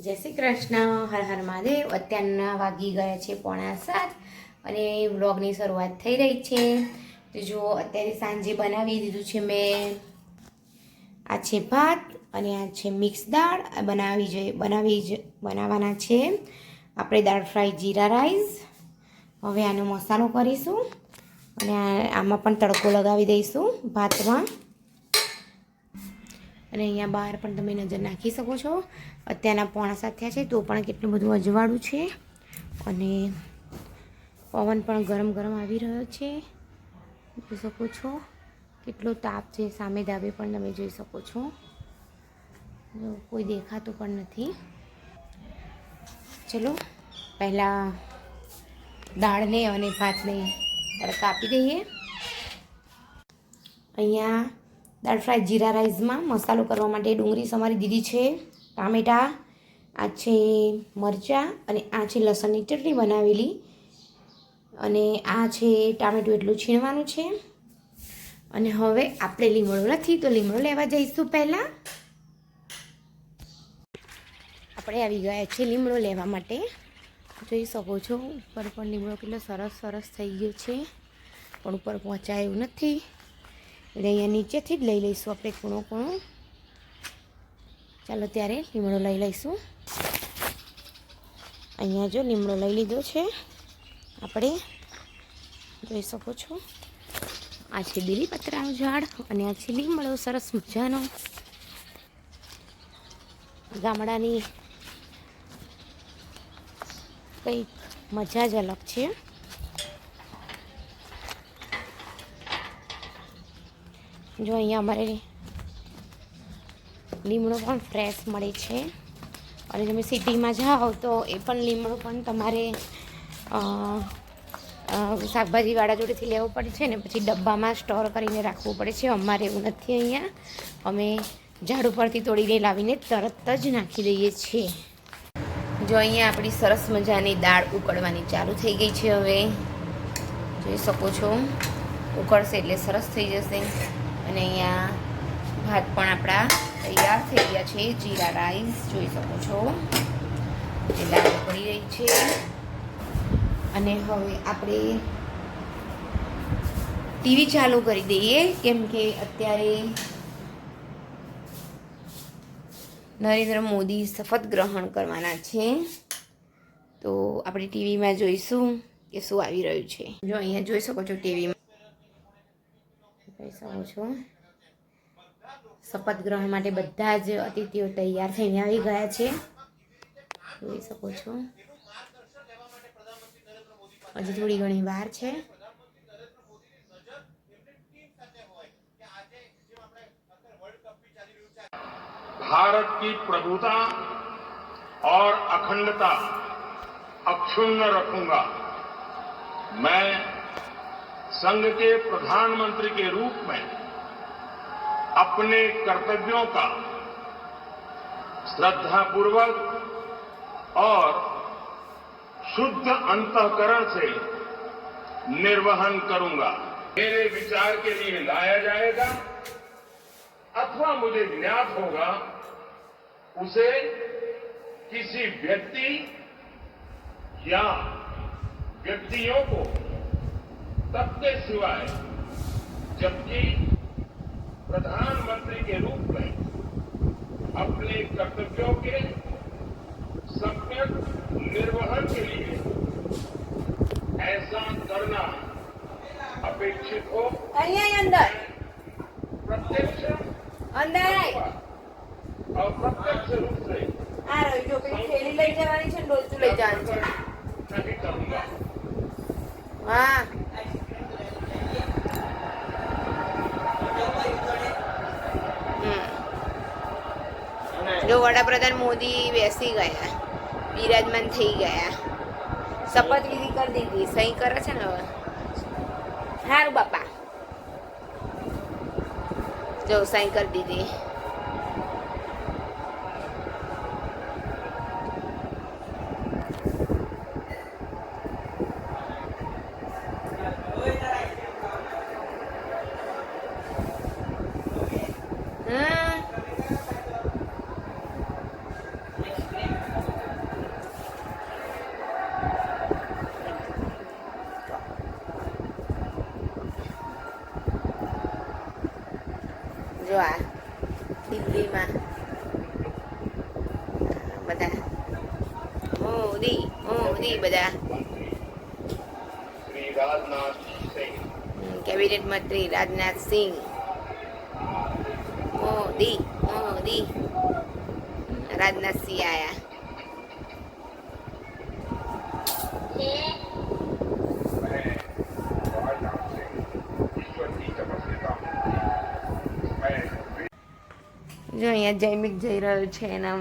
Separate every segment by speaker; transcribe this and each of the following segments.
Speaker 1: જય શ્રી કૃષ્ણ, હર હર મહાદેવ। અત્યારના વાગી ગયા છે 6:45 અને વ્લોગની શરૂઆત થઈ રહી છે। તો જો અત્યારે સાંજે બનાવી દીધું છે મેં। આ છે ભાત અને આ છે મિક્સ દાળ। બનાવવાના છે આપણે દાળ ફ્રાય જીરા રાઈસ। હવે આનો મસાલો કરીશું અને આમાં પણ તડકો લગાવી દઈશું ભાતમાં। અને અહીંયા બહાર પણ તમે નજર નાખી શકો છો। અત્યારના 6:45 થયા છે તો પણ કેટલું બધું અજવાળું છે અને પવન પણ ગરમ ગરમ આવી રહ્યો છે। જોઈ શકો છો કેટલો તાપ છે। સામે ધાબે પણ તમે જોઈ શકો છો, કોઈ દેખાતું પણ નથી। ચલો પહેલાં દાળને અને ભાતને તડકા આપી દઈએ। અહીંયા દાળ ફ્રાય જીરા રાઈસમાં મસાલો કરવા માટે ડુંગળી સમારી દીધી છે, ટામેટાં, આ છે મરચાં અને આ છે લસણની ચટણી બનાવેલી અને આ છે ટામેટું એટલું છીણવાનું છે। અને હવે આપણે લીમડો નથી તો લીમડો લેવા જઈશું। પહેલાં આપણે આવી ગયા છે લીમડો લેવા માટે। જોઈ શકો છો ઉપર પણ લીમડો કેટલો સરસ થઈ ગયો છે, પણ ઉપર પહોંચાય એવું નથી એટલે અહીંયા નીચેથી જ લઈ લઈશું આપણે કૂણો કૂણો। ચાલો ત્યારે લીમડો લઈ લઈશું। અહીંયા જો લીમડો લઈ લીધો છે આપણે, જોઈ શકો છો। આ છે બીલીપત્રાનું ઝાડ અને આ છે લીમડો સરસ મજાનો। ગામડાની કંઈક મજા જ અલગ છે। જો અહીંયા અમારે લીમડો પણ ફ્રેશ મળે છે અને તમે સિટીમાં જાઓ તો એ પણ લીમડો પણ તમારે શાકભાજીવાળા જોડેથી લેવો પડે છે ને પછી ડબ્બામાં સ્ટોર કરીને રાખવું પડે છે। અમારે એવું નથી। અહીંયા અમે ઝાડ ઉપરથી તોડીને લાવીને તરત જ નાખી દઈએ છીએ। જો અહીંયા આપણી સરસ મજાની દાળ ઉકળવાની ચાલુ થઈ ગઈ છે। હવે જોઈ શકો છો ઉકળશે એટલે સરસ થઈ જશે। અને અહીંયા ભાત પણ આપણા તૈયાર થઈ ગયા છે, જીરા રાઈસ જોઈ શકો છો એ દાળ પડી રહી છે। અને હવે આપણે ટીવી ચાલુ કરી દઈએ કેમ કે અત્યારે નરેન્દ્ર મોદી શપથ ગ્રહણ કરવાના છે તો આપણે ટીવીમાં જોઈશું કે શું આવી રહ્યું છે। જો અહીંયા જોઈ શકો છો ટીવીમાં જોઈ શકો છો શપથ ગ્રહણ માટે બધા જ અતિથિઓ તૈયાર થઈને આવી ગયા છે, જોઈ શકો છો। હજી થોડી ઘણી વાર છે।
Speaker 2: भारत की प्रभुता और अखंडता अक्षुण्ण रखूंगा। मैं संघ के प्रधानमंत्री के रूप में अपने कर्तव्यों का श्रद्धापूर्वक और शुद्ध अंतःकरण से निर्वहन करूंगा। मेरे विचार के लिए लाया जाएगा अथवा मुझे ज्ञात होगा उसे किसी व्यक्ति या व्यक्तियों को तब के सिवाय जबकि प्रधानमंत्री के रूप में अपने कर्तव्यों के सम्यक निर्वहन के लिए ऐसा करना अपेक्षित हो।
Speaker 1: अंदर
Speaker 2: प्रत्यक्ष
Speaker 1: अंदर
Speaker 2: अप्रत्यक्ष रूप से
Speaker 1: आ रही जो पेली थैली લઈ જવાની છે ડોલચું લઈ જવાનું છે।
Speaker 2: नहीं करूंगा।
Speaker 1: હા જો વડાપ્રધાન મોદી બેસી ગયા, બિરાજમાન થઈ ગયા, શપથવિધિ કરી દીધી, સહી કરે છે ને હવે। સારું બાપા, જો સહી કરી દીધી। આ દિલ્હીમાં બધા મોદી બધા
Speaker 2: श्री राजनाथ सिंह
Speaker 1: કેબિનેટ મંત્રી રાજનાથ સિંહ મોદી રાજનાથ સિંહ આયા
Speaker 2: मैं राजनाथ सिंह ईश्वर की शपथ लेता हूँ मैं
Speaker 1: જો અહીંયા જૈમિક જઈ રહ્યો છે એના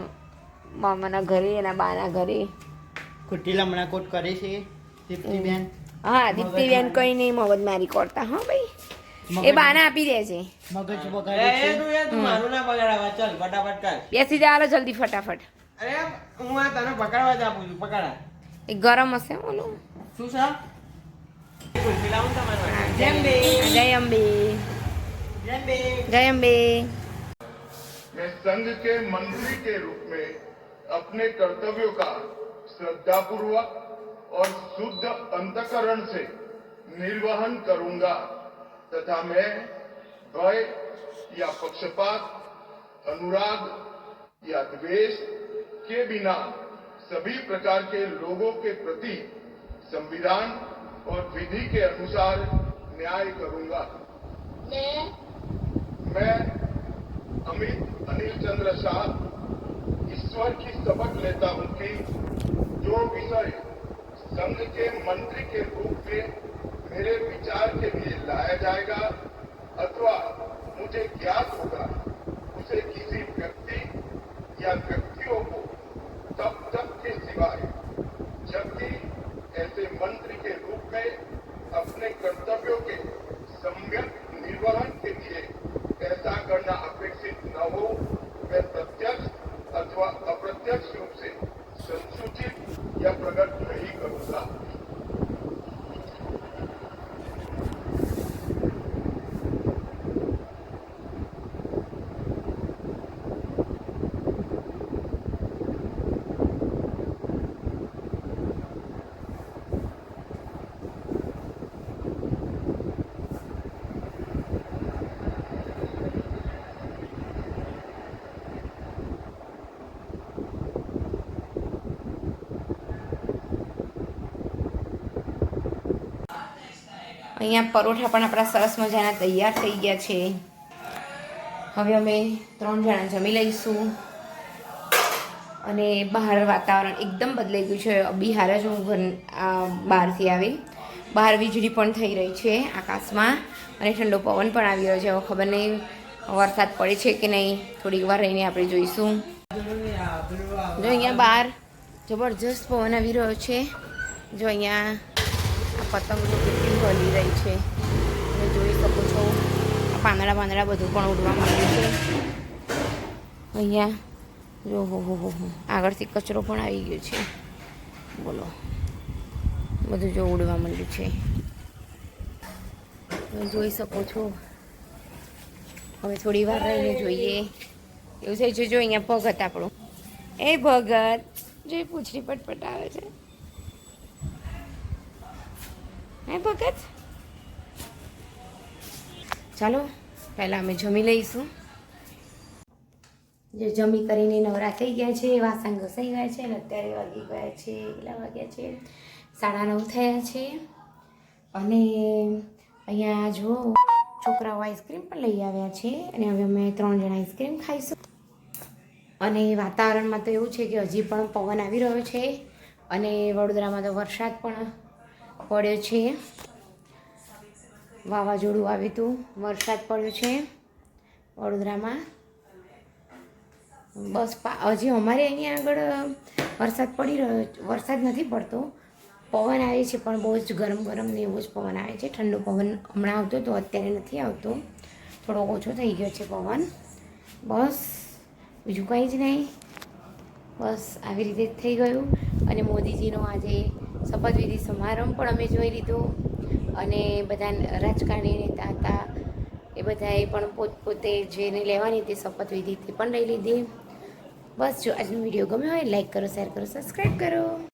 Speaker 1: મામાના ઘરે એના બાના ઘરે
Speaker 3: ખોટી લમણા કોટ કરે છે દીપ્તિબેન
Speaker 1: હા દીપ્તિબેન કઈ નહીં મગજમારી કરતા હા ભાઈ એ બાના આપી દે છે
Speaker 3: મગજ બગાડે છે
Speaker 4: તું મારું ના બગાડાવા ચાલ ફટાફટ કર
Speaker 1: બેસી જા હાલો જલ્દી ફટાફટ
Speaker 4: અરે હું આ તને પકડવા જ આપું છું પકડા
Speaker 1: એ ગરમ હશે ઓલું
Speaker 4: શું છે કુલ્ફી લાવું તમારે માટે જેમ બે
Speaker 1: જય અંબે
Speaker 4: જેમ બે
Speaker 1: જય અંબે
Speaker 2: मैं संघ के मंत्री के रूप में अपने कर्तव्यों का श्रद्धापूर्वक और शुद्ध अंतकरण से निर्वहन करूंगा तथा मैं भय या पक्षपात अनुराग या द्वेष के बिना सभी प्रकार के लोगों के प्रति संविधान और विधि के अनुसार न्याय करूंगा मैं अमित अनिल चंद्र शाह ईश्वर की शपथ लेता हूं कि जो विषय संघ के मंत्री के रूप में मेरे विचार के लिए लाया जाएगा अथवा मुझे ज्ञात होगा उसे किसी व्यक्ति या व्यक्तियों को तब तक के सिवाय जबकि ऐसे मंत्री के रूप में अपने कर्तव्यों के सम्यक निर्वहन के लिए ऐसा करना अपेक्षित न हो मैं प्रत्यक्ष अथवा अप्रत्यक्ष रूप से संसूचित या प्रकट नहीं करूंगा
Speaker 1: અહીંયા પરોઠા પણ આપણા સરસ મજાના તૈયાર થઈ ગયા છે હવે અમે 3 જણા જમી લઈશું અને બહાર વાતાવરણ એકદમ બદલાઈ ગયું છે બિહાર જ હું બહારથી આવી બહાર વીજળી પણ થઈ રહી છે આકાશમાં અને ઠંડો પવન પણ આવી રહ્યો છે હવે ખબર નહીં વરસાદ પડે છે કે નહીં થોડીક વાર રહીને આપણે જોઈશું જો અહીંયા બહાર જબરજસ્ત પવન આવી રહ્યો છે જો અહીંયા પતંગો કેટલી હલી રહી છે તમે જોઈ શકો છો પાંદડા બધું પણ ઉડવા માંડ્યું છે અહીંયા જો હો આગળથી કચરો પણ આવી ગયો છે બોલો બધું જો ઉડવા માંડ્યું છે તમે જોઈ શકો છો હવે થોડી વાર રહીને જોઈએ એવું થાય છે જો અહીંયા ભગત આપણું એ ભગત જો પૂછડી પટપટ આવે છે હે ભગત ચાલો પહેલાં અમે જમી લઈશું જે જમી કરીને નવરા થઈ ગયા છે વાસણ ઘસાઈ ગયા છે અને અત્યારે વાગી ગયા છે કેટલા વાગ્યા છે 9:30 થયા છે અને અહીંયા જો છોકરાઓ આઈસ્ક્રીમ પણ લઈ આવ્યા છે અને હવે અમે 3 જણા આઈસ્ક્રીમ ખાઈશું અને વાતાવરણમાં તો એવું છે કે હજી પણ પવન આવી રહ્યો છે અને વડોદરામાં તો વરસાદ પણ પડ્યો છે વાવાઝોડું આવ્યું હતું વરસાદ પડ્યો છે વડોદરામાં બસ હજી અમારે અહીંયા આગળ વરસાદ નથી પડતો પવન આવે છે પણ બહુ જ ગરમ ને એવો જ પવન આવે છે ઠંડો પવન હમણાં આવતો તો અત્યારે નથી આવતો થોડો ઓછો થઈ ગયો છે પવન બસ બીજું કંઈ જ નહીં બસ આવી રીતે જ થઈ ગયું અને મોદીજીનો આજે શપથવિધિ સમારંભ પણ અમે જોઈ લીધો અને બધા રાજકારણી નેતા હતા એ બધાએ પણ પોતે જેને લેવાની તે શપથવિધિ તે પણ લઈ લીધી બસ જો આજનો વિડીયો ગમ્યો હોય લાઈક કરો શેર કરો સબસ્ક્રાઈબ કરો